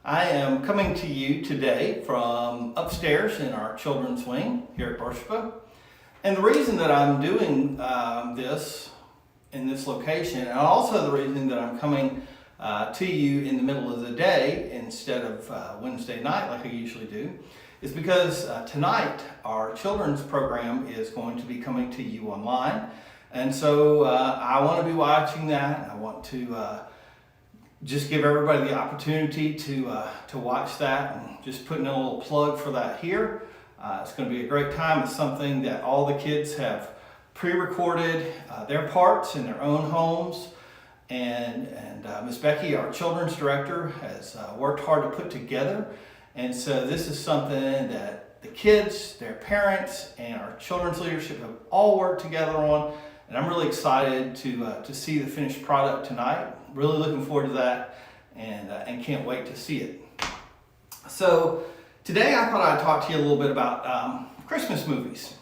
I am coming to you today from upstairs in our children's wing here at Beersheba. And the reason that I'm doing this in this location, and also the reason that I'm coming to you in the middle of the day instead of Wednesday night like I usually do, is because tonight our children's program is going to be coming to you online. And so I want to be watching that, and I want to just give everybody the opportunity to watch that, and just putting in a little plug for that here. It's going to be a great time. It's something that all the kids have pre-recorded their parts in their own homes, and Miss Becky, our children's director, has worked hard to put together. And so this is something that the kids, their parents, and our children's leadership have all worked together on. And I'm really excited to see the finished product tonight. Really looking forward to that, and can't wait to see it. So today I thought I'd talk to you a little bit about Christmas movies.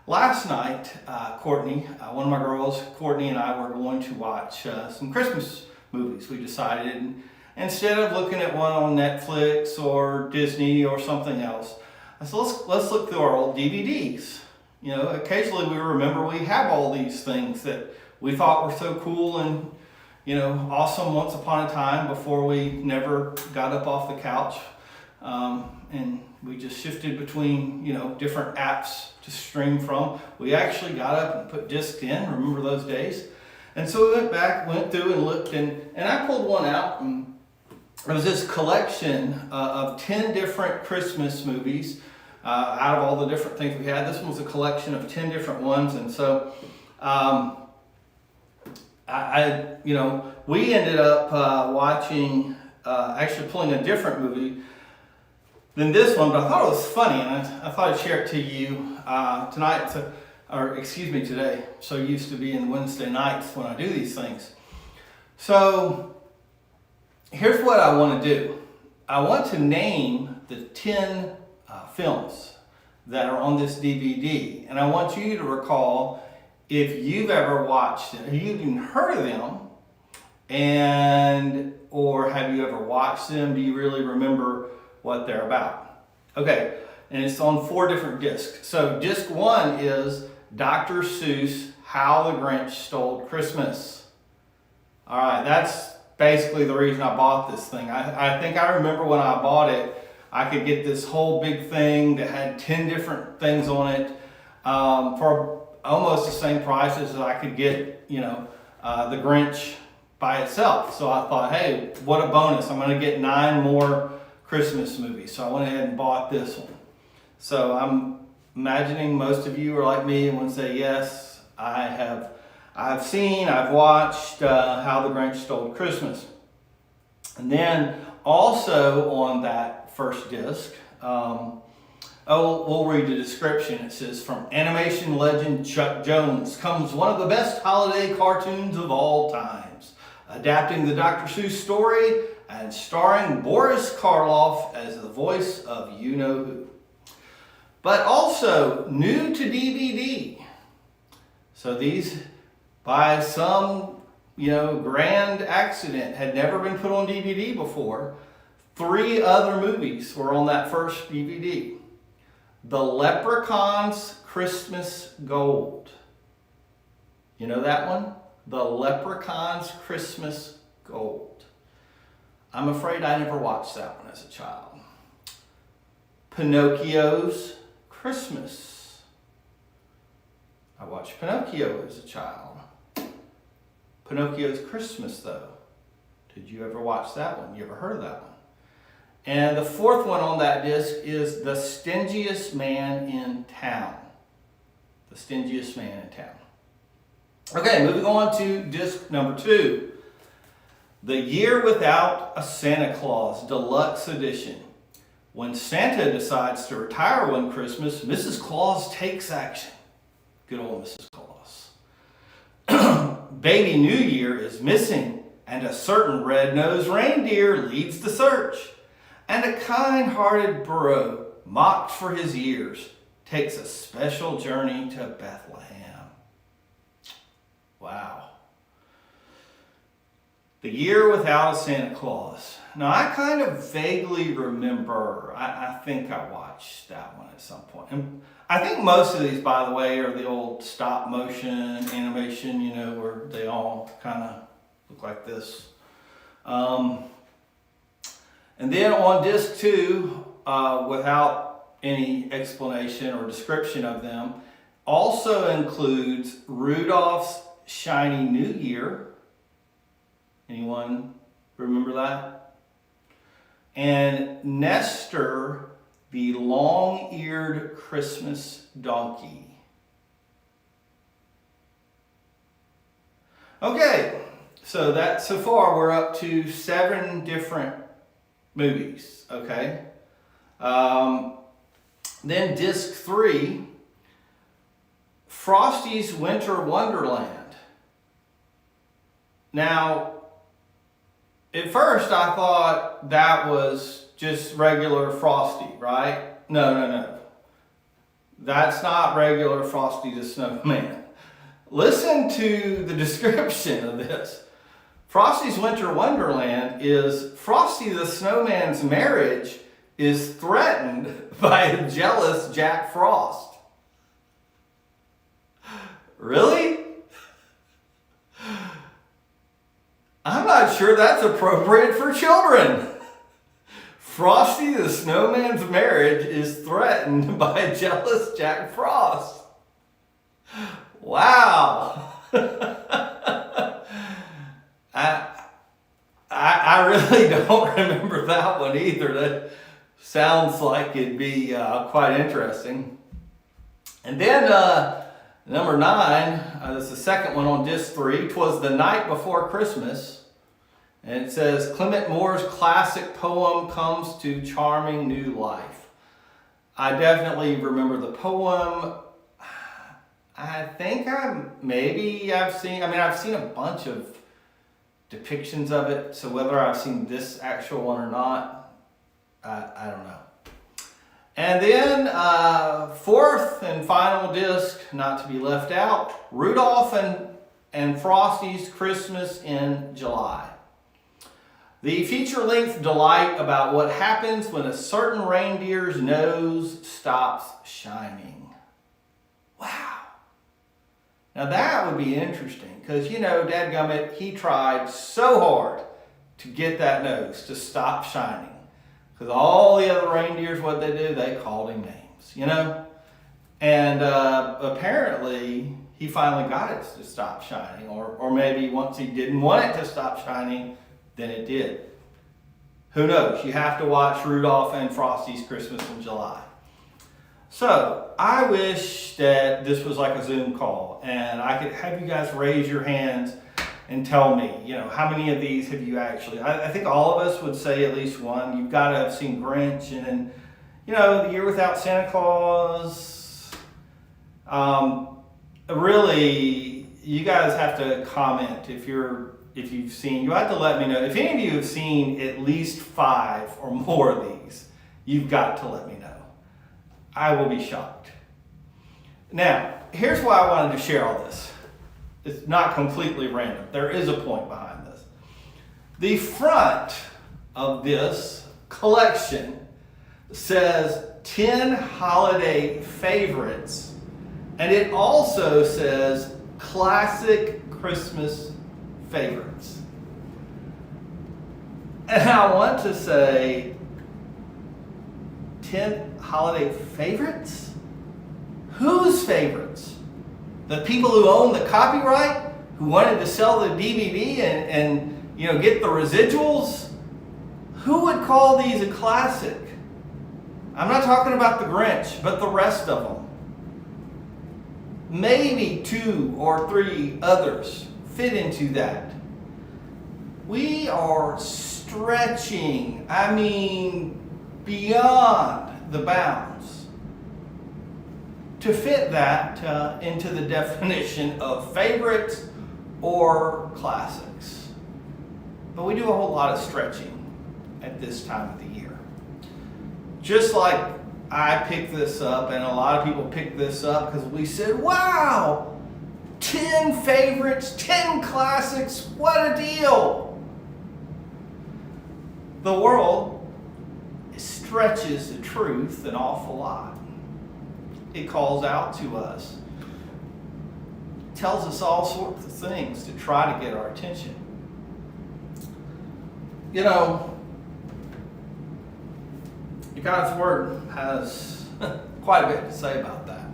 Last night, Courtney, one of my girls, Courtney, and I were going to watch some Christmas movies. We decided, instead of looking at one on Netflix or Disney or something else, I said, let's look through our old DVDs. You know, occasionally we remember we have all these things that we thought were so cool and, you know, awesome once upon a time before we never got up off the couch. And we just shifted between, you know, different apps to stream from. We actually got up and put discs in. Remember those days? And so we went through and looked, and I pulled one out, and it was this collection of 10 different Christmas movies. Out of all the different things we had, this one was a collection of 10 different ones. And so we ended up watching, actually pulling a different movie than this one, but I thought it was funny, and I thought I'd share it to you tonight, today. So used to being Wednesday nights when I do these things. So here's what I want to do. I want to name the 10 films that are on this DVD, and I want you to recall if you've ever watched it, have you even heard of them, or have you ever watched them? Do you really remember what they're about? Okay, and it's on 4 different discs. So disc 1 is Dr. Seuss, How the Grinch Stole Christmas. All right, that's basically the reason I bought this thing. I think I remember when I bought it, I could get this whole big thing that had 10 different things on it for almost the same price as I could get, you know, the Grinch by itself. So I thought, hey, what a bonus. I'm going to get 9 more Christmas movies. So I went ahead and bought this one. So I'm imagining most of you are like me and would say, yes, I've watched How the Grinch Stole Christmas. And then also on that first disc, we'll read the description. It says, from animation legend Chuck Jones comes one of the best holiday cartoons of all times, adapting the Dr. Seuss story and starring Boris Karloff as the voice of you-know-who. But also new to DVD. So these, by some, grand accident, had never been put on DVD before. 3 other movies were on that first DVD. The Leprechaun's Christmas Gold. You know that one? The Leprechaun's Christmas Gold. I'm afraid I never watched that one as a child. Pinocchio's Christmas. I watched Pinocchio as a child. Pinocchio's Christmas, though. Did you ever watch that one? You ever heard of that one? And the 4th one on that disc is The Stingiest Man in Town. The Stingiest Man in Town. Okay, moving on to disc number 2. The Year Without a Santa Claus Deluxe Edition. When Santa decides to retire one Christmas, Mrs. Claus takes action. Good old Mrs. Claus. Baby New Year is missing, and a certain red-nosed reindeer leads the search. And a kind-hearted burro, mocked for his years, takes a special journey to Bethlehem. Wow. The Year Without a Santa Claus. Now, I kind of vaguely remember, I think I watched that one at some point. And I think most of these, by the way, are the old stop motion animation, you know, where they all kind of look like this. And then on disc 2, without any explanation or description of them, also includes Rudolph's Shiny New Year. Anyone remember that? And Nestor, the Long-Eared Christmas Donkey. Okay, so far we're up to 7 different movies, okay? Then disc 3, Frosty's Winter Wonderland. Now, at first I thought that was just regular Frosty, right? No. That's not regular Frosty the Snowman. Listen to the description of this. Frosty's Winter Wonderland is Frosty the Snowman's marriage is threatened by a jealous Jack Frost. Really? I'm not sure that's appropriate for children. Frosty the Snowman's marriage is threatened by a jealous Jack Frost. Wow. I really don't remember that one either. That sounds like it'd be quite interesting. And then number 9, this is the second one on disc 3. 'Twas the Night Before Christmas. And it says, Clement Moore's classic poem comes to charming new life. I definitely remember the poem. I think I've seen a bunch of depictions of it. So whether I've seen this actual one or not, I don't know. And then 4th and final disc, not to be left out, Rudolph and Frosty's Christmas in July. The feature-length delight about what happens when a certain reindeer's nose stops shining. Wow. Now that would be interesting because, you know, dadgummit, he tried so hard to get that nose to stop shining. Because all the other reindeers, what they do, they called him names, you know? And apparently he finally got it to stop shining. Or maybe once he didn't want it to stop shining, then it did. Who knows? You have to watch Rudolph and Frosty's Christmas in July. So I wish that this was like a Zoom call and I could have you guys raise your hands and tell me, you know, how many of these have you actually, I think all of us would say at least one. You've got to have seen Grinch and then, you know, The Year Without Santa Claus. Really, you guys have to comment if you've seen, you have to let me know. If any of you have seen at least 5 or more of these, you've got to let me know. I will be shocked. Now, here's why I wanted to share all this. It's not completely random. There is a point behind this. The front of this collection says 10 holiday favorites, and it also says classic Christmas favorites. And I want to say 10 holiday favorites? Whose favorites? The people who own the copyright, who wanted to sell the DVD and you know, get the residuals? Who would call these a classic? I'm not talking about the Grinch, but the rest of them. Maybe 2 or 3 others fit into that. We are stretching, beyond the bounds to fit that into the definition of favorites or classics. But we do a whole lot of stretching at this time of the year. Just like I picked this up and a lot of people picked this up because we said, wow, 10 favorites, 10 classics, what a deal. The world stretches the truth an awful lot. It calls out to us, tells us all sorts of things to try to get our attention. You know, God's Word has quite a bit to say about that.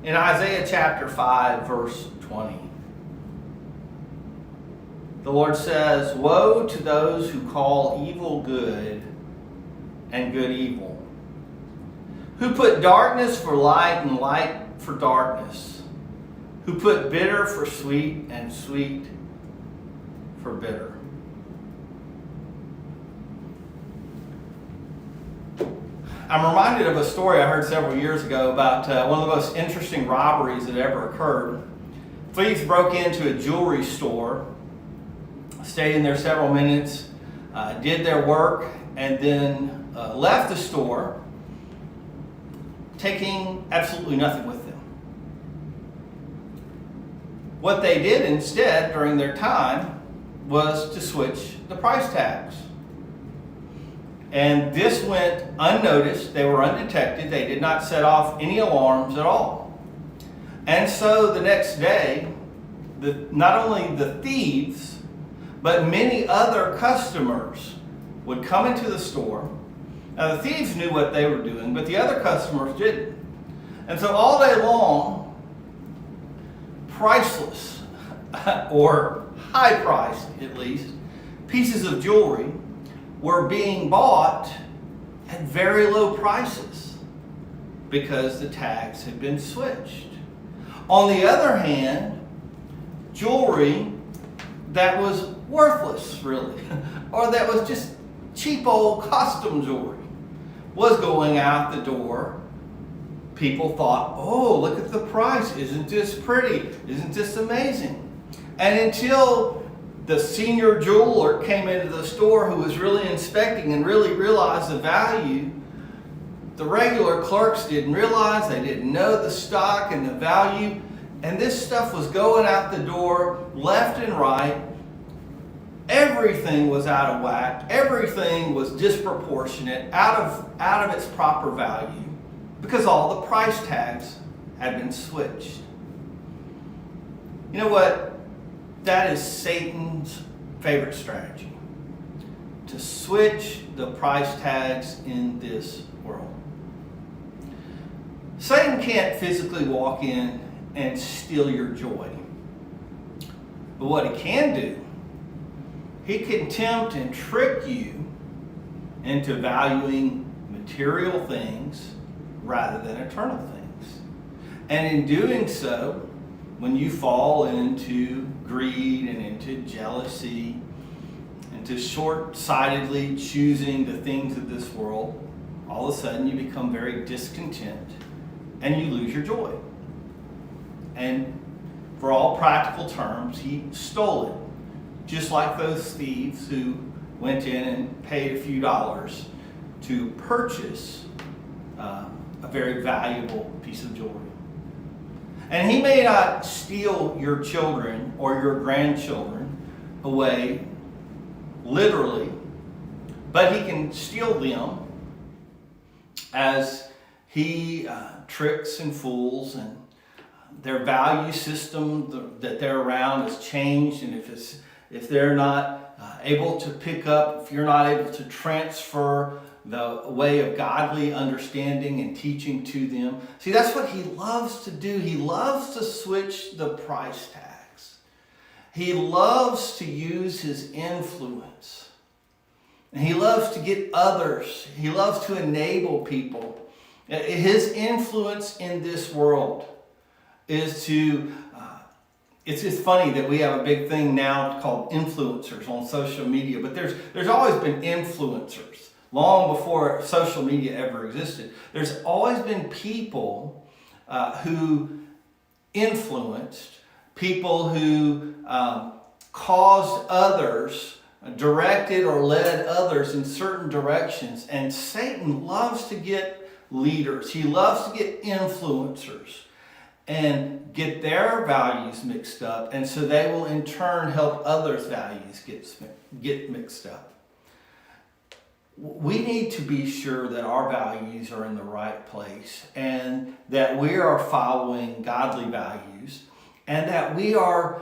In Isaiah chapter 5, verse 20, the Lord says, "Woe to those who call evil good and good evil, who put darkness for light and light for darkness, who put bitter for sweet and sweet for bitter." I'm reminded of a story I heard several years ago about one of the most interesting robberies that ever occurred. Thieves broke into a jewelry store, stayed in there several minutes, did their work, and then left the store, taking absolutely nothing with them. What they did instead during their time was to switch the price tags. And this went unnoticed. They were undetected. They did not set off any alarms at all. And so the next day, not only the thieves, but many other customers would come into the store. Now the thieves knew what they were doing, but the other customers didn't. And so all day long, priceless, or high priced at least, pieces of jewelry were being bought at very low prices because the tags had been switched. On the other hand, jewelry that was worthless, really, or that was just cheap old costume jewelry, was going out the door. People thought, "Oh, look at the price. Isn't this pretty? Isn't this amazing?" And until the senior jeweler came into the store who was really inspecting and really realized the value, the regular clerks didn't realize, they didn't know the stock and the value, and this stuff was going out the door left and right. Everything was out of whack. Everything was disproportionate, out of its proper value, because all the price tags had been switched. You know what? That is Satan's favorite strategy, to switch the price tags in this world. Satan can't physically walk in and steal your joy. But what he can do, he can tempt and trick you into valuing material things rather than eternal things. And in doing so, when you fall into greed and into jealousy, into short-sightedly choosing the things of this world, all of a sudden you become very discontent and you lose your joy. And for all practical terms, he stole it. Just like those thieves who went in and paid a few dollars to purchase a very valuable piece of jewelry. And he may not steal your children or your grandchildren away, literally, but he can steal them as he tricks and fools, and their value system that they're around has changed. And if they're not able to pick up, if you're not able to transfer the way of godly understanding and teaching to them. See, that's what he loves to do. He loves to switch the price tags. He loves to use his influence. And he loves to get others. He loves to enable people. His influence in this world is to... It's just funny that we have a big thing now called influencers on social media, but there's always been influencers. Long before social media ever existed, there's always been people who influenced, people who caused others, directed or led others in certain directions. And Satan loves to get leaders. He loves to get influencers and get their values mixed up. And so they will in turn help others' values get mixed up. we need to be sure that our values are in the right place and that we are following godly values and that we are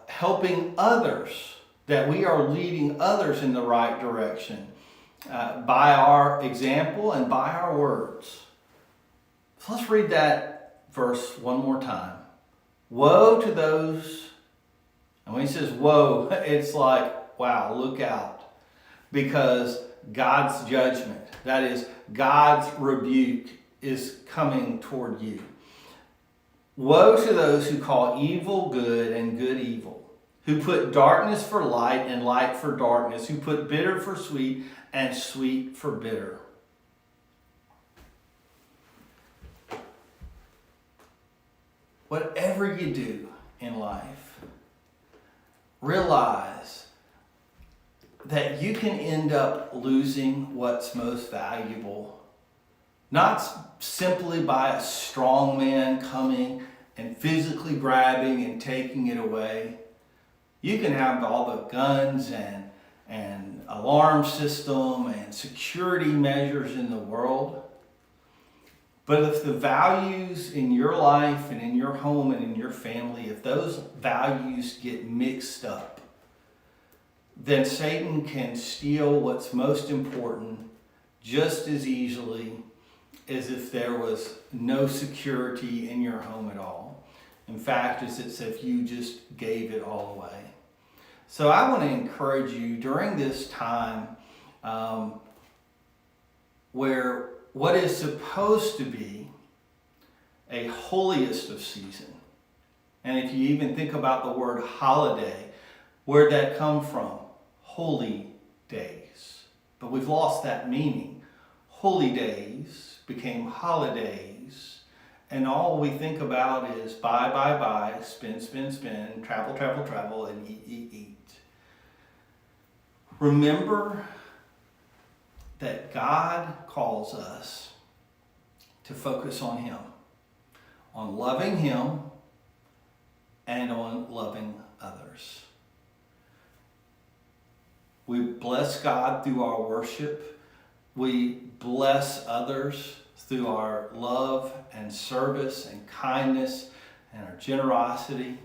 helping others, that we are leading others in the right direction by our example and by our words. So let's read that verse one more time. Woe to those, and when he says woe, it's like, wow, look out. Because God's judgment, that is, God's rebuke, is coming toward you. Woe to those who call evil good and good evil, who put darkness for light and light for darkness, who put bitter for sweet and sweet for bitter. Whatever you do in life, realize that you can end up losing what's most valuable, not simply by a strong man coming and physically grabbing and taking it away. You can have all the guns and alarm system and security measures in the world. But if the values in your life and in your home and in your family, if those values get mixed up, then Satan can steal what's most important just as easily as if there was no security in your home at all. In fact, it's as if you just gave it all away. So I want to encourage you during this time where what is supposed to be a holiest of season, and if you even think about the word holiday, where'd that come from? Holy days. But we've lost that meaning. Holy days became holidays, and all we think about is buy, spend, travel, and eat. Remember that God calls us to focus on Him, on loving Him, and on loving others. We bless God through our worship. We bless others through our love and service and kindness and our generosity.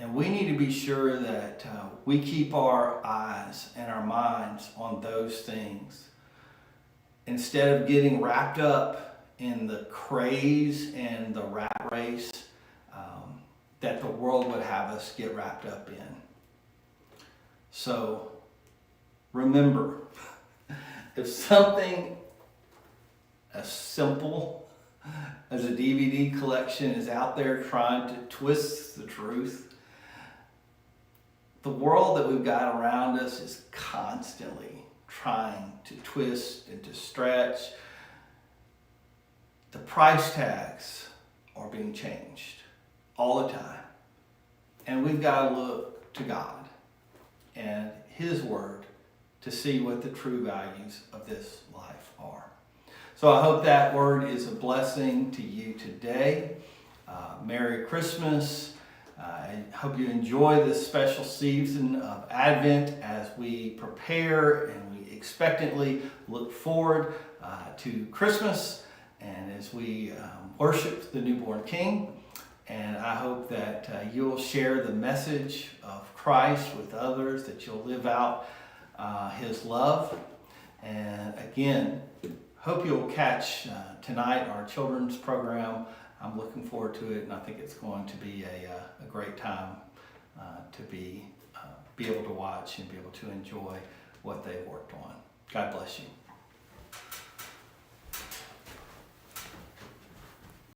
And we need to be sure that we keep our eyes and our minds on those things instead of getting wrapped up in the craze and the rat race that the world would have us get wrapped up in. So remember, if something as simple as a DVD collection is out there trying to twist the truth, the world that we've got around us is constantly trying to twist and to stretch. The price tags are being changed all the time. And we've got to look to God and His Word to see what the true values of this life are. So I hope that word is a blessing to you today. Merry Christmas. I hope you enjoy this special season of Advent as we prepare and we expectantly look forward to Christmas and as we worship the newborn King. And I hope that you'll share the message of Christ with others, that you'll live out His love. And again, hope you'll catch tonight our children's program. I'm looking forward to it, and I think it's going to be a great time to be able to watch and be able to enjoy what they've worked on. God bless you.